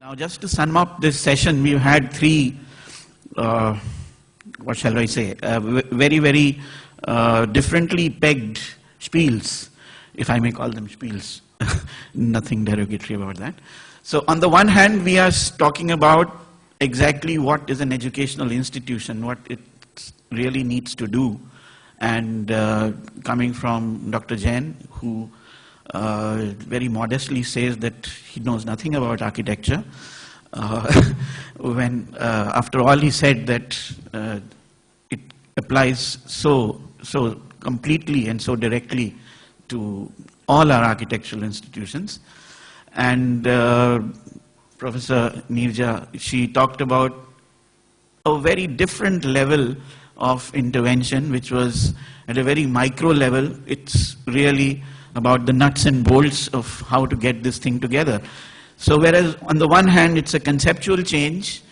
Now, just to sum up this session, we've had three, what shall I say, very differently pegged spiels, if I may call them spiels. Nothing derogatory about that. So, on the one hand, we are talking about exactly what is an educational institution, what it really needs to do, and coming from Dr. Jain, who very modestly says that he knows nothing about architecture, when after all he said that it applies so completely and so directly to all our architectural institutions. And Professor Neerja, she talked about a very different level of intervention, which was at a very micro level. It's really about the nuts and bolts of how to get this thing together. So whereas on the one hand it's a conceptual change,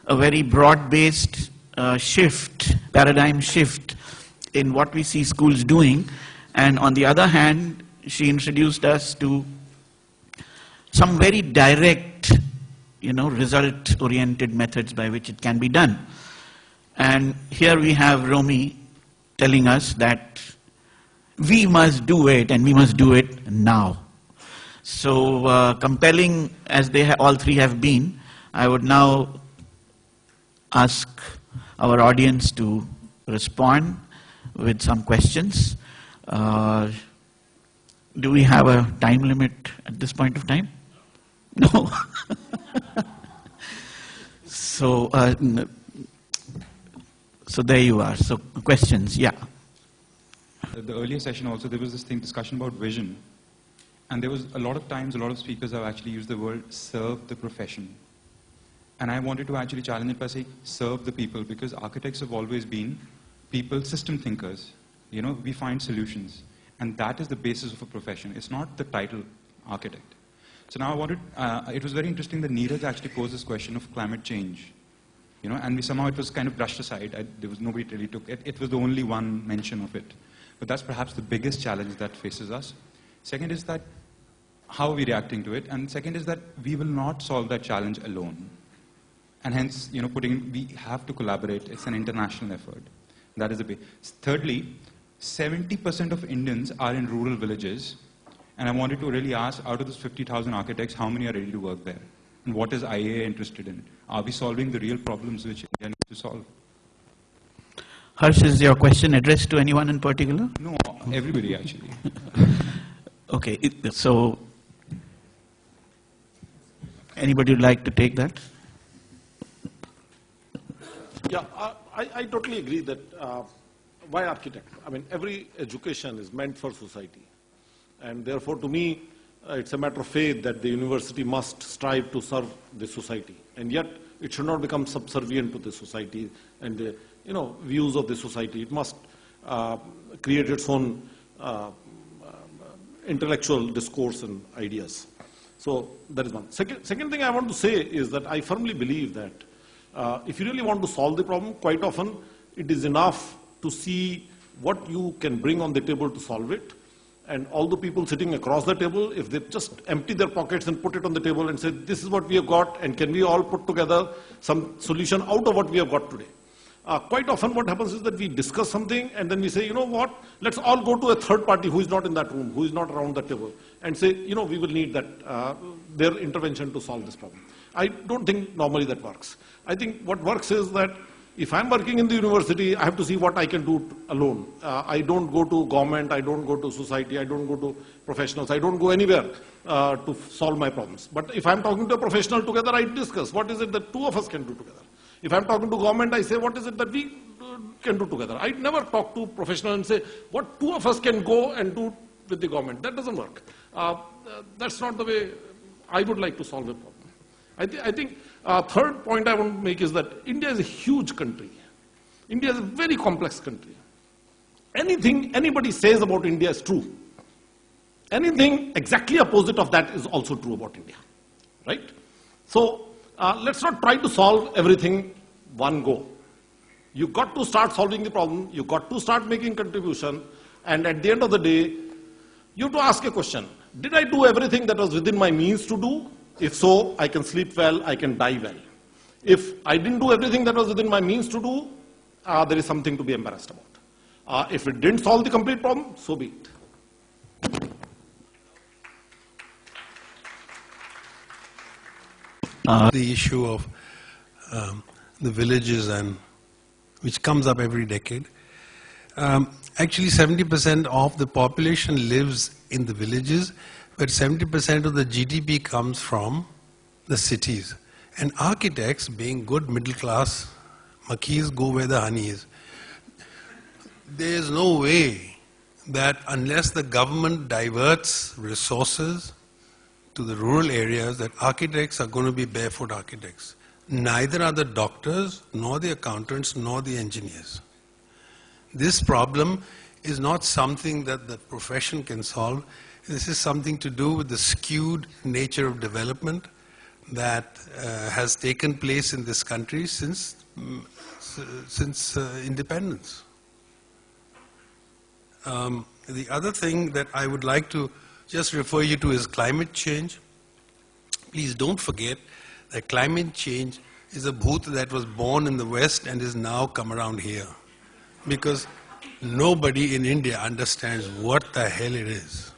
a very broad-based paradigm shift in what we see schools doing, and on the other hand she introduced us to some very direct, result-oriented methods by which it can be done. And here we have Romy telling us that we must do it, and we must do it now. So compelling as they all three have been, I would now ask our audience to respond with some questions. Do we have a time limit at this point of time? No. So there you are. So questions, yeah. The earlier session also, there was this discussion about vision. And there was a lot of times, a lot of speakers have actually used the word serve the profession. And I wanted to actually challenge it by saying serve the people, because architects have always been people, system thinkers. We find solutions. And that is the basis of a profession. It's not the title architect. So now I wanted, it was very interesting that Neeraj actually posed this question of climate change. And somehow it was kind of brushed aside. There was nobody really took it. It was the only one mention of it. But that's perhaps the biggest challenge that faces us. Second is that how are we reacting to it? And second is that we will not solve that challenge alone. And hence, we have to collaborate. It's an international effort. That is the base. Thirdly, 70% of Indians are in rural villages. And I wanted to really ask, out of those 50,000 architects, how many are ready to work there? And what is IIA interested in? Are we solving the real problems which India needs to solve? Harsh, is your question addressed to anyone in particular? No, everybody actually. Okay, so anybody would like to take that? Yeah, I totally agree that why architect? I mean, every education is meant for society. And therefore, to me, it's a matter of faith that the university must strive to serve the society. And yet, it should not become subservient to the society and the views of the society. It must create its own intellectual discourse and ideas. So that is one. Second thing I want to say is that I firmly believe that if you really want to solve the problem, quite often it is enough to see what you can bring on the table to solve it. And all the people sitting across the table, if they just empty their pockets and put it on the table and say, this is what we have got, and can we all put together some solution out of what we have got today? Quite often what happens is that we discuss something and then we say, you know what, let's all go to a third party who is not in that room, who is not around the table, and say, we will need that, their intervention to solve this problem. I don't think normally that works. I think what works is that if I'm working in the university, I have to see what I can do alone. I don't go to government, I don't go to society, I don't go to professionals, I don't go anywhere to solve my problems. But if I'm talking to a professional together, I discuss what is it that two of us can do together. If I'm talking to government, I say what is it that we can do together. I never talk to professional and say what two of us can go and do with the government. That doesn't work. That's not the way I would like to solve a problem. I think third point I want to make is that India is a huge country. India is a very complex country. Anything anybody says about India is true. Anything exactly opposite of that is also true about India, right? So let's not try to solve everything one go. You've got to start solving the problem. You've got to start making contribution. And at the end of the day, you have to ask a question. Did I do everything that was within my means to do? If so, I can sleep well, I can die well. If I didn't do everything that was within my means to do, there is something to be embarrassed about. If it didn't solve the complete problem, so be it. The issue of the villages, and which comes up every decade. Actually, 70% of the population lives in the villages, but 70% of the GDP comes from the cities. And architects, being good middle class, maquis go where the honey is. There is no way that unless the government diverts resources to the rural areas, that architects are going to be barefoot architects. Neither are the doctors, nor the accountants, nor the engineers. This problem is not something that the profession can solve. This is something to do with the skewed nature of development that has taken place in this country since independence. The other thing that I would like to just refer you to is climate change. Please don't forget that climate change is a bhoot that was born in the West and is now come around here. Because nobody in India understands what the hell it is.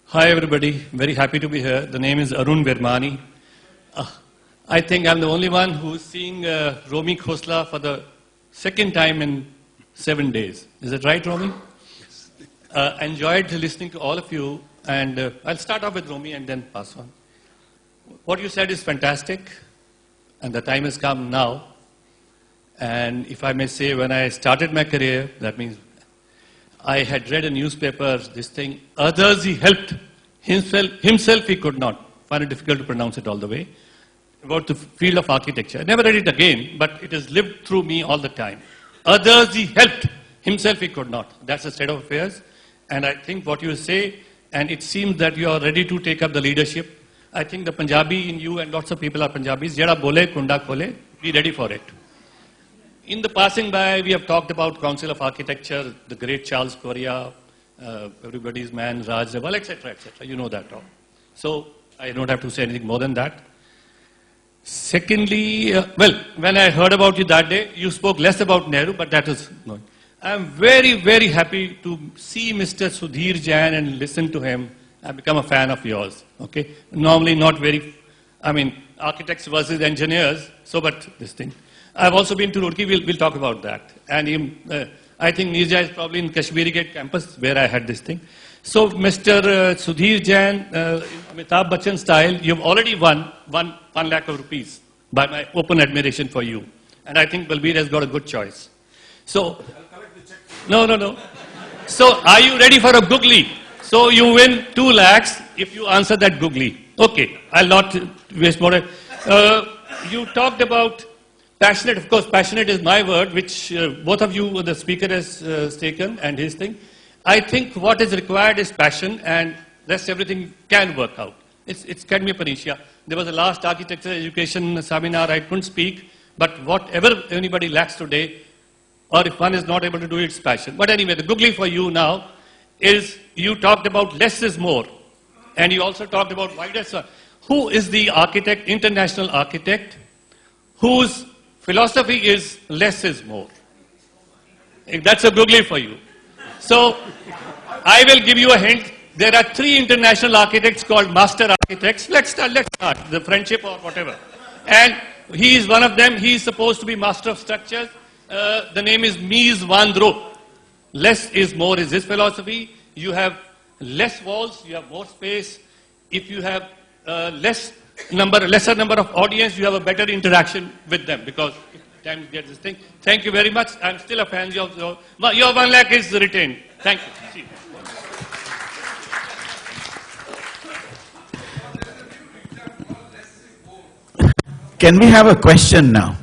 Hi everybody, very happy to be here. The name is Arun Virmani. I think I'm the only one who's seeing Romy Khosla for the second time in 7 days. Is that right, Romy? Yes. Enjoyed listening to all of you, and I'll start off with Romy and then pass on. What you said is fantastic, and the time has come now. And if I may say, when I started my career, that means I had read a newspaper, this thing, others he helped, himself he could not. Find it difficult to pronounce it all the way. About the field of architecture. I never read it again, but it has lived through me all the time. Others he helped, himself he could not. That's the state of affairs. And I think what you say, and it seems that you are ready to take up the leadership. I think the Punjabi in you, and lots of people are Punjabis, Jada bole, kunda khole, be ready for it. In the passing by, we have talked about Council of Architecture, the great Charles Correa, everybody's man, Raj Jawal, etc., etc. You know that all. So I don't have to say anything more than that. Secondly, when I heard about you that day, you spoke less about Nehru, but that is no. I'm very, very happy to see Mr. Sudhir Jain and listen to him. I've become a fan of yours. Okay, normally not very. I mean, architects versus engineers. So, but this thing. I've also been to Roorkee. We'll talk about that. And I think Nirja is probably in Kashmiri Gate campus where I had this thing. So, Mr. Sudhir Jain, Amitabh Bachchan style, you've already won 1 lakh of rupees by my open admiration for you. And I think Balbir has got a good choice. So, no. So, are you ready for a googly? So, you win 2 lakhs if you answer that googly. Okay, I'll not waste more time. You talked about passionate. Of course, passionate is my word, which both of you, the speaker has taken and his thing. I think what is required is passion, and rest everything can work out. It can be a panacea. There was a last architecture education seminar, I couldn't speak, but whatever anybody lacks today, or if one is not able to do it, it's passion. But anyway, the googly for you now is, you talked about less is more, and you also talked about wider. Who is the architect, international architect, whose philosophy is less is more? That's a googly for you. So, I will give you a hint. There are 3 international architects called master architects. Let's start, the friendship or whatever. And he is one of them. He is supposed to be master of structures. The name is Mies van der Rohe. Less is more is his philosophy. You have less walls, you have more space. If you have lesser number of audience, you have a better interaction with them, because time to get this thing. Thank you very much. I'm still a fan of your 1 lakh is retained. Thank you. See you. Can we have a question now?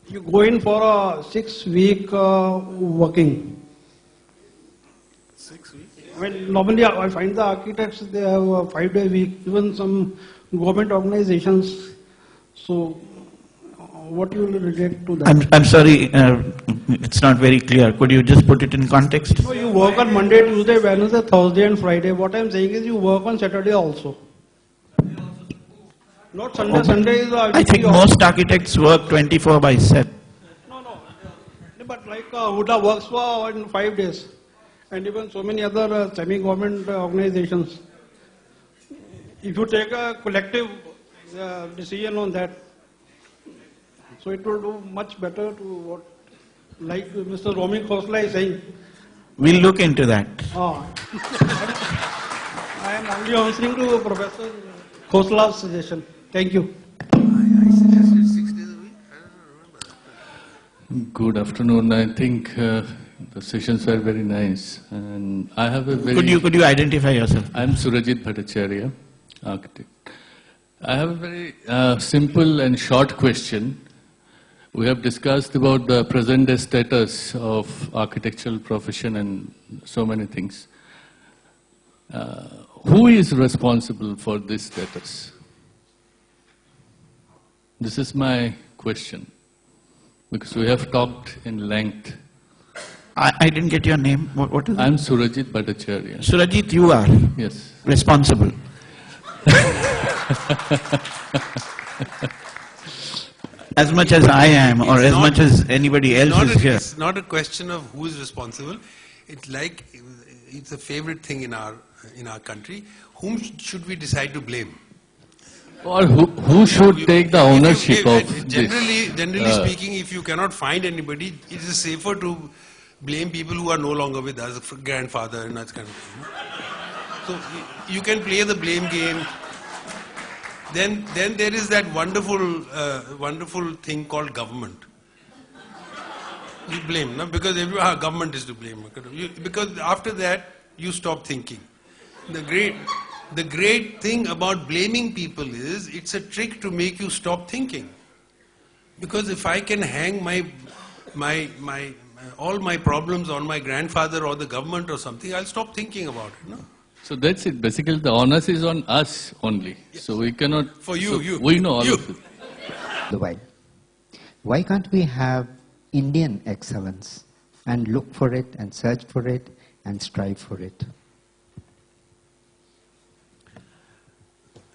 You go in for a 6-week working. 6 weeks? I mean, normally I find the architects, they have a 5-day week, even some government organizations. So, what you will relate to that? I'm sorry, it's not very clear. Could you just put it in context? No, you work on Monday, Tuesday, Wednesday, Thursday and Friday. What I'm saying is you work on Saturday also. Not Sunday. Sunday is I think most architects work 24/7. No. But like Huda works for in 5 days. And even so many other semi-government organizations. If you take a collective decision on that, so it will do much better to what, like Mr. Romy Khosla is saying. We'll look into that. I am only answering to Professor Khosla's suggestion. Thank you. I suggested 6 days a week. I don't remember. Good afternoon. I think the sessions were very nice, and I have a very. Could you identify yourself? I'm Surajit Bhattacharya, architect. I have a very simple and short question. We have discussed about the present day status of architectural profession and so many things. Who is responsible for this status? This is my question, because we have talked in length. I didn't get your name. What is it? I'm Surajit Bhattacharya. Surajit, you are Yes. responsible. As much as I am, or as much as anybody else is here. It's not a question of who is responsible. It's like, it's a favorite thing in our country. Whom should we decide to blame? Or who should take the ownership of Generally this? speaking, if you cannot find anybody, it is safer to blame people who are no longer with us, grandfather and that kind of thing. So you can play the blame game. Then there is that wonderful thing called government. You blame, no? Because government is to blame. Because after that, you stop thinking. The great thing about blaming people is it's a trick to make you stop thinking. Because if I can hang all my problems on my grandfather or the government or something, I'll stop thinking about it. No? So that's it. Basically, the onus is on us only. Yes. So we cannot. For you. We know all of it. Dubai. Why can't we have Indian excellence and look for it and search for it and strive for it?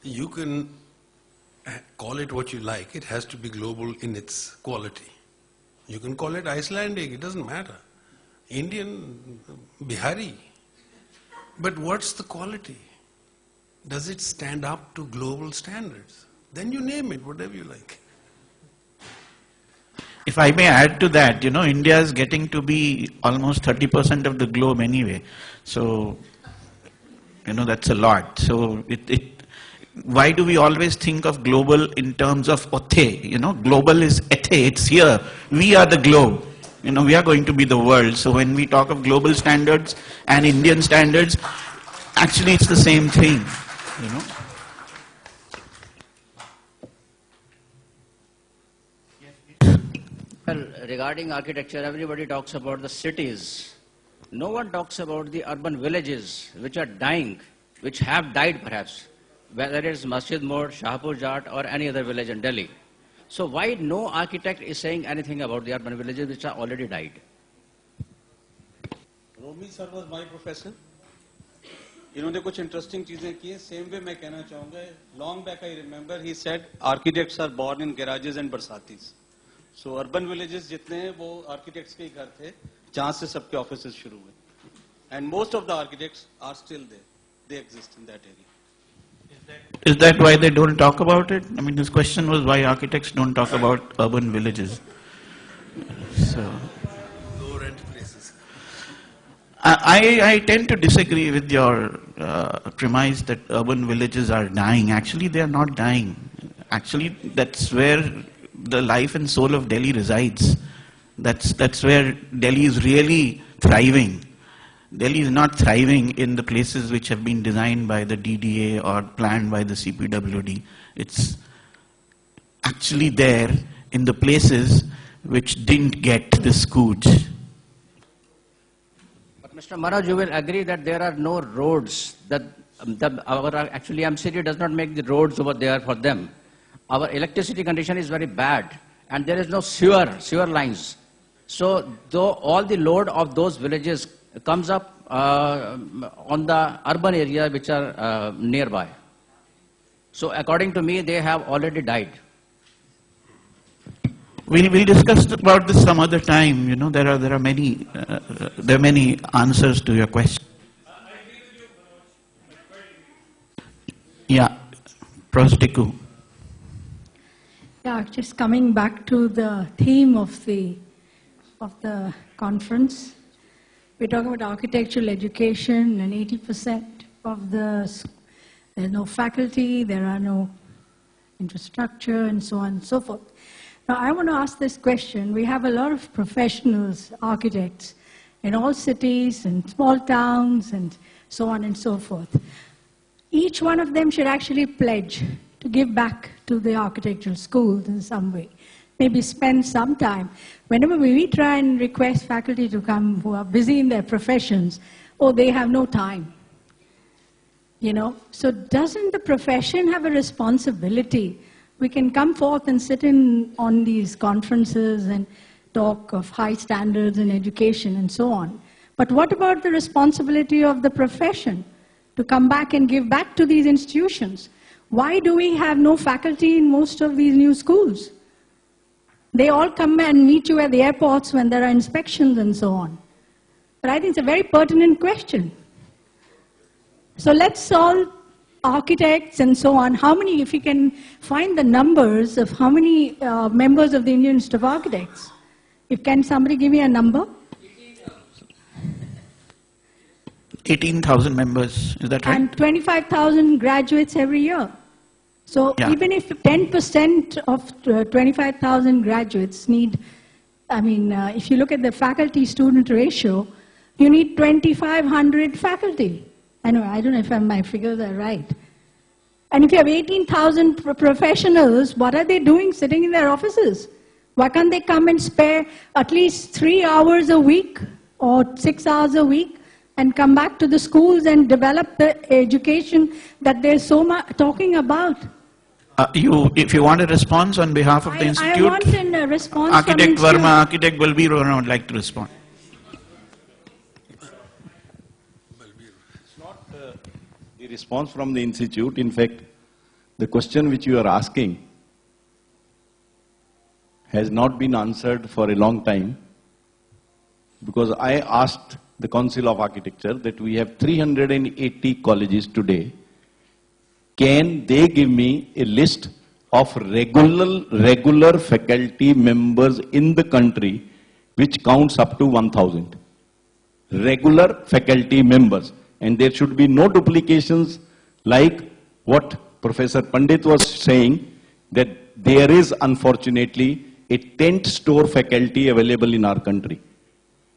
You can call it what you like. It has to be global in its quality. You can call it Icelandic. It doesn't matter. Indian, Bihari. But what's the quality? Does it stand up to global standards? Then you name it, whatever you like. If I may add to that, India is getting to be almost 30% of the globe anyway. So, that's a lot. So, why do we always think of global in terms of othe? Global is ethe, it's here. We are the globe. We are going to be the world. So when we talk of global standards and Indian standards, actually it's the same thing. Well, regarding architecture, everybody talks about the cities. No one talks about the urban villages which are dying, which have died perhaps, whether it is Masjid Mod, Shahpur Jat or any other village in Delhi. So why no architect is saying anything about the urban villages which are already died? Romi sir was my professor. इन्होंने कुछ interesting चीजें की हैं. Same way मैं कहना चाहूँगा. Long back I remember he said architects are born in garages and barsatis. So urban villages जितने हैं वो architects के ही घर थे जहाँ से सबके offices शुरू हुए. And most of the architects are still there. They exist in that area. Is that why they don't talk about it? I mean, his question was why architects don't talk about urban villages. So, Low rent places. I tend to disagree with your premise that urban villages are dying. Actually, they are not dying. Actually, that's where the life and soul of Delhi resides. That's where Delhi is really thriving. Delhi is not thriving in the places which have been designed by the DDA or planned by the CPWD. It's actually there in the places which didn't get the scooch. But Mr. Manoj, you will agree that there are no roads, that actually MCD does not make the roads over there for them. Our electricity condition is very bad, and there is no sewer lines. So though all the load of those villages comes up on the urban area which are nearby. So according to me, they have already died. We'll discuss about this some other time. You know, there are many answers to your question. Yeah, Prostiku. Yeah, just coming back to the theme of the conference, we're talking about architectural education, and 80% of there's no faculty, there are no infrastructure, and so on and so forth. Now, I want to ask this question. We have a lot of professionals, architects, in all cities and small towns and so on and so forth. Each one of them should actually pledge to give back to the architectural schools in some way. Maybe spend some time. Whenever we try and request faculty to come who are busy in their professions, they have no time. You know, so doesn't the profession have a responsibility? We can come forth and sit in on these conferences and talk of high standards in education and so on. But what about the responsibility of the profession to come back and give back to these institutions? Why do we have no faculty in most of these new schools? They all come and meet you at the airports when there are inspections and so on. But I think it's a very pertinent question. So let's all, architects and so on, how many, if you can find the numbers of how many members of the Indian Institute of Architects? Can somebody give me a number? 18,000 members, is that right? And 25,000 graduates every year. So Yeah. even if 10% of 25,000 graduates need, if you look at the faculty-student ratio, you need 2,500 faculty. Anyway, I don't know if my figures are right. And if you have 18,000 professionals, what are they doing sitting in their offices? Why can't they come and spare at least 3 hours a week or 6 hours a week and come back to the schools and develop the education that they're so much talking about? If you want a response on behalf of the institute, I want a response Architect from Verma, Architect Balbir would like to respond. It's not the response from the institute. In fact, the question which you are asking has not been answered for a long time, because I asked the Council of Architecture that we have 380 colleges today. Can they give me a list of regular faculty members in the country which counts up to 1,000? Regular faculty members. And there should be no duplications like what Professor Pandit was saying, that there is unfortunately a tent store faculty available in our country.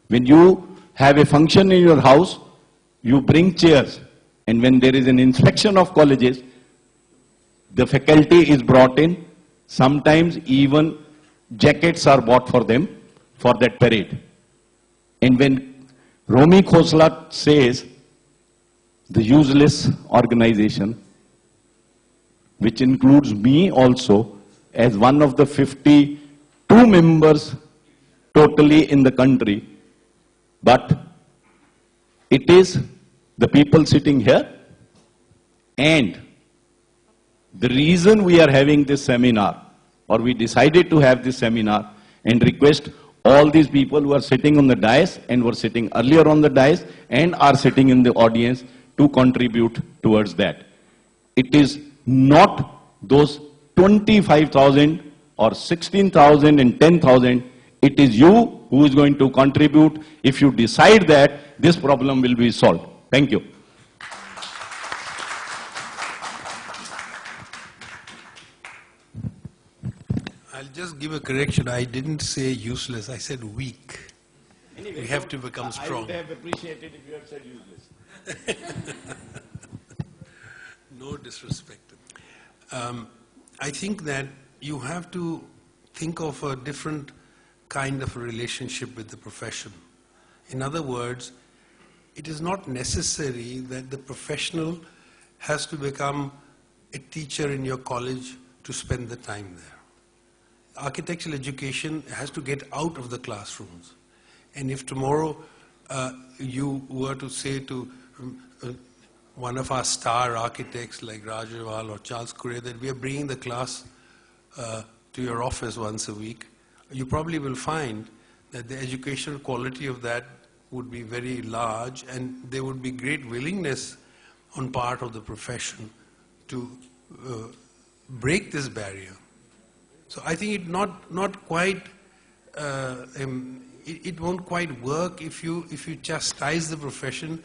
When you have a function in your house, you bring chairs. And when there is an inspection of colleges, the faculty is brought in. Sometimes even jackets are bought for them for that parade. And when Romy Khosla says the useless organization, which includes me also as one of the 52 members totally in the country, but it is the people sitting here, and the reason we are having this seminar, or we decided to have this seminar and request all these people who are sitting on the dais and were sitting earlier on the dais and are sitting in the audience to contribute towards that. It is not those 25,000 or 16,000 and 10,000. It is you who is going to contribute. If you decide that, this problem will be solved. Thank you. I'll just give a correction. I didn't say useless. I said weak. Anyway, we have to become strong. I would have appreciated if you had said useless. No disrespect. I think that you have to think of a different kind of a relationship with the profession. In other words, it is not necessary that the professional has to become a teacher in your college to spend the time there. Architectural education has to get out of the classrooms. And if tomorrow you were to say to one of our star architects like Rajawal or Charles Courier that we are bringing the class to your office once a week, you probably will find that the educational quality of that would be very large, and there would be great willingness on part of the profession to break this barrier. So I think it not quite it won't quite work if you chastise the profession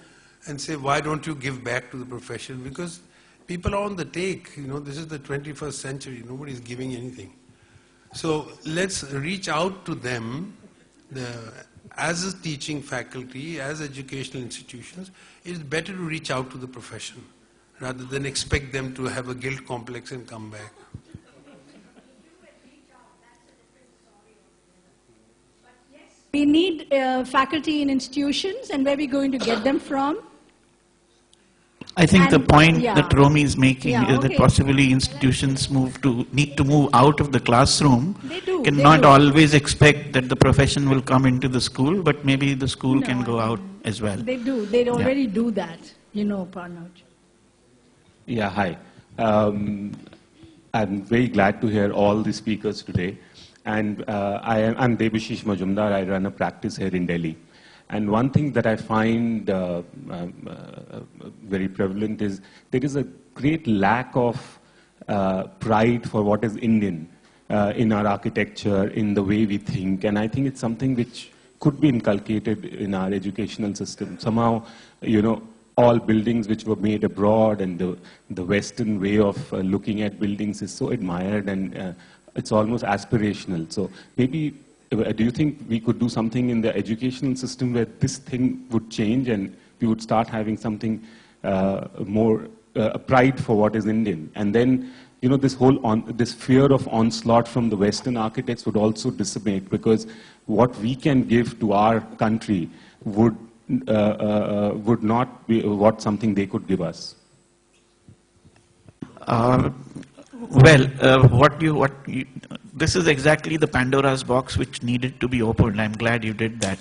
and say, why don't you give back to the profession? Because people are on the take. You know, this is the 21st century. Nobody's giving anything. So let's reach out to them. As a teaching faculty, as educational institutions, it's better to reach out to the profession rather than expect them to have a guilt complex and come back. We need faculty in institutions, and where are we going to get them from? I think the point yeah. that Romy is making Yeah, is that okay. possibly institutions need to move out of the classroom. They do. Cannot always expect that the profession will come into the school, but maybe the school can go out as well. They do. They already do that, you know, Parnoj. Yeah, hi. I'm very glad to hear all the speakers today. And I'm Debashish Majumdar. I run a practice here in Delhi. And one thing that I find very prevalent is there is a great lack of pride for what is Indian in our architecture, in the way we think. And I think it's something which could be inculcated in our educational system. Somehow, you know, all buildings which were made abroad and the Western way of looking at buildings is so admired, and it's almost aspirational. So maybe, do you think we could do something in the educational system where this thing would change and we would start having something more pride for what is Indian? And then, you know, this fear of onslaught from the Western architects would also dissipate, because what we can give to our country would not be what something they could give us. This is exactly the Pandora's box which needed to be opened. I'm glad you did that.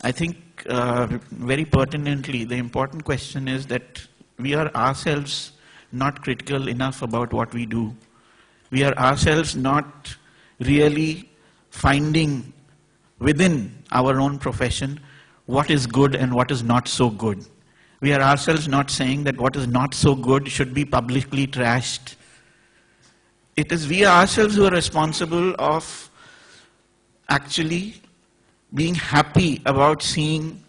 I think very pertinently, the important question is that we are ourselves not critical enough about what we do. We are ourselves not really finding within our own profession what is good and what is not so good. We are ourselves not saying that what is not so good should be publicly trashed. It is we ourselves who are responsible of actually being happy about seeing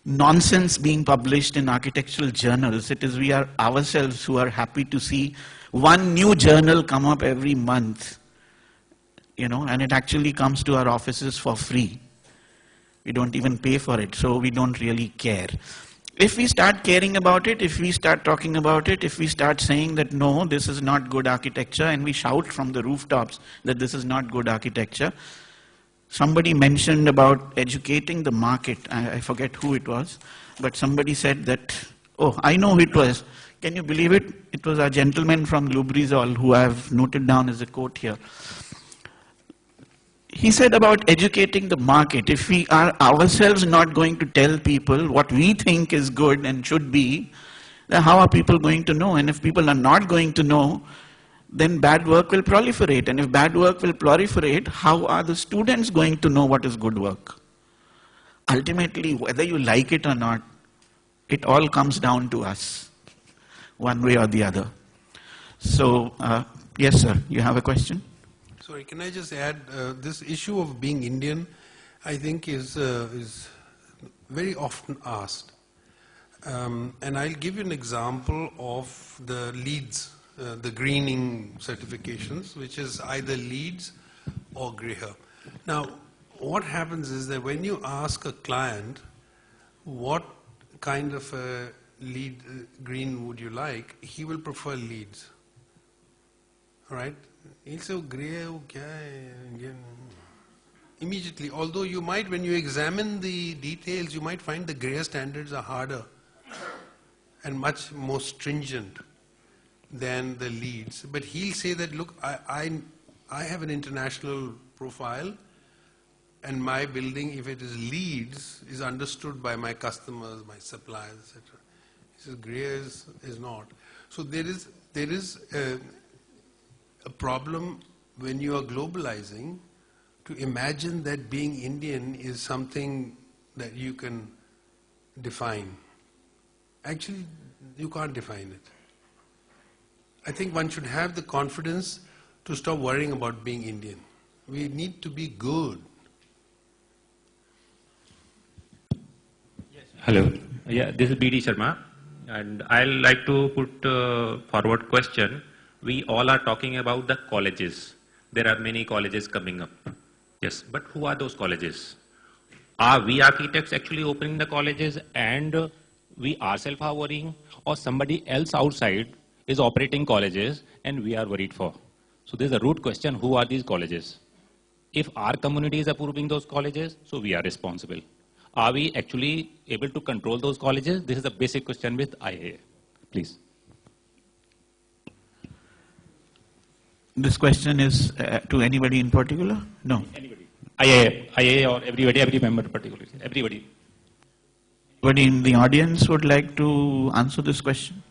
nonsense being published in architectural journals. It is we are ourselves who are happy to see one new journal come up every month, you know, and it actually comes to our offices for free. We don't even pay for it, so we don't really care. If we start caring about it, if we start talking about it, if we start saying that no, this is not good architecture, and we shout from the rooftops that this is not good architecture. Somebody mentioned about educating the market. I forget who it was, but somebody said that, oh, I know who it was. Can you believe it? It was a gentleman from Lubrizol who I have noted down as a quote here. He said about educating the market, if we are ourselves not going to tell people what we think is good and should be, then how are people going to know? And if people are not going to know, then bad work will proliferate. And if bad work will proliferate, how are the students going to know what is good work? Ultimately, whether you like it or not, it all comes down to us, one way or the other. So, yes, sir, you have a question? Sorry, can I just add, this issue of being Indian, I think is very often asked. And I'll give you an example of the LEEDs, the greening certifications, which is either LEEDs or Griha. Now, what happens is that when you ask a client, what kind of a LEED green would you like, he will prefer LEEDs, right? He'll say, grey, immediately. Although you might, when you examine the details, you might find the Greer standards are harder and much more stringent than the leads. But he'll say that, look, I have an international profile, and my building, if it is leads, is understood by my customers, my suppliers, etc. He says Greer is not. So there is a problem when you are globalizing to imagine that being Indian is something that you can define. Actually, you can't define it. I think one should have the confidence to stop worrying about being Indian. We need to be good. Hello. Yeah, this is B.D. Sharma. And I'd like to put forward question. We all are talking about the colleges. There are many colleges coming up. Yes, but who are those colleges? Are we architects actually opening the colleges and we ourselves are worrying, or somebody else outside is operating colleges and we are worried for? So there's a root question, who are these colleges? If our community is approving those colleges, so we are responsible. Are we actually able to control those colleges? This is a basic question with IIA. Please. This question is to anybody in particular? No. Anybody. IIA or everybody, every member particularly. Everybody. Anybody in the audience would like to answer this question?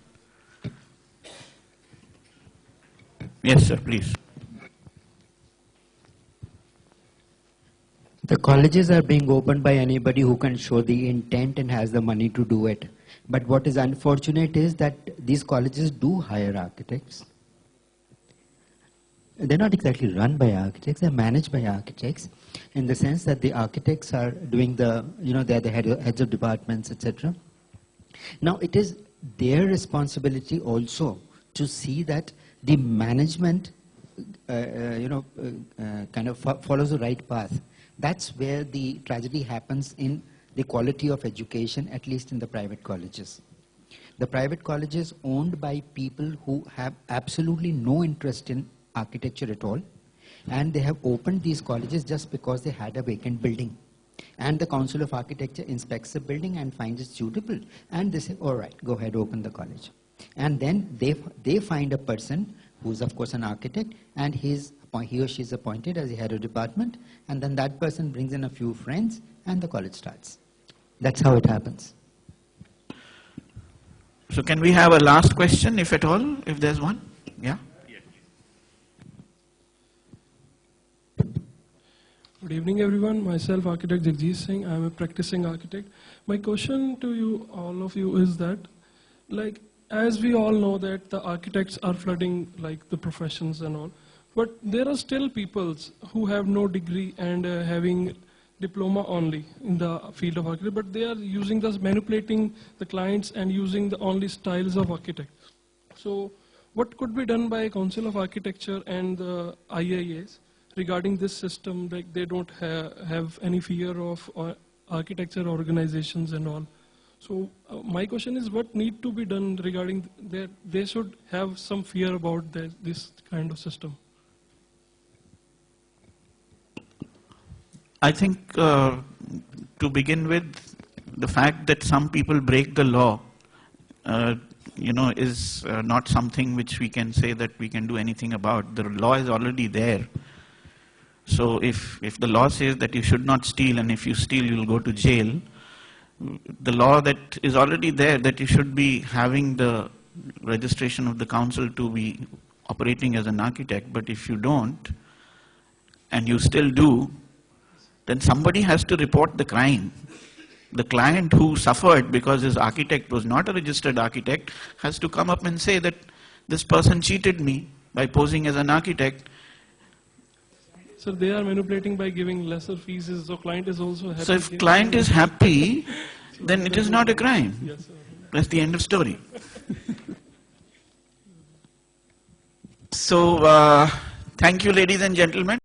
Yes, sir, please. The colleges are being opened by anybody who can show the intent and has the money to do it. But what is unfortunate is that these colleges do hire architects. They're not exactly run by architects, they're managed by architects in the sense that the architects are doing the, they're the heads of departments, etc. Now it is their responsibility also to see that the management, kind of follows the right path. That's where the tragedy happens in the quality of education, at least in the private colleges. The private colleges owned by people who have absolutely no interest in architecture at all, and they have opened these colleges just because they had a vacant building. And the Council of Architecture inspects the building and finds it suitable, and they say, all right, go ahead, open the college. And then they find a person who's of course an architect, and he or she is appointed as the head of department, and then that person brings in a few friends and the college starts. That's how it happens. So can we have a last question, if at all, if there's one? Yeah? Good evening, everyone. Myself, architect Jagjit Singh. I'm a practicing architect. My question to you, all of you, is that, as we all know that the architects are flooding the professions and all, but there are still people who have no degree and having diploma only in the field of architecture, but they are using this, manipulating the clients and using the only styles of architects. So what could be done by Council of Architecture and the IIAs regarding this system? Like they don't have any fear of architecture organizations and all. So my question is, what need to be done regarding that? They should have some fear about this kind of system. I think to begin with, the fact that some people break the law, is not something which we can say that we can do anything about. The law is already there. So if the law says that you should not steal, and if you steal you'll go to jail, the law that is already there, that you should be having the registration of the council to be operating as an architect, but if you don't, and you still do, then somebody has to report the crime. The client who suffered because his architect was not a registered architect has to come up and say that this person cheated me by posing as an architect. So they are manipulating by giving lesser fees, so client is also happy. So if client is happy, then it is not a crime. Yes, sir. That's the end of story. So, thank you, ladies and gentlemen.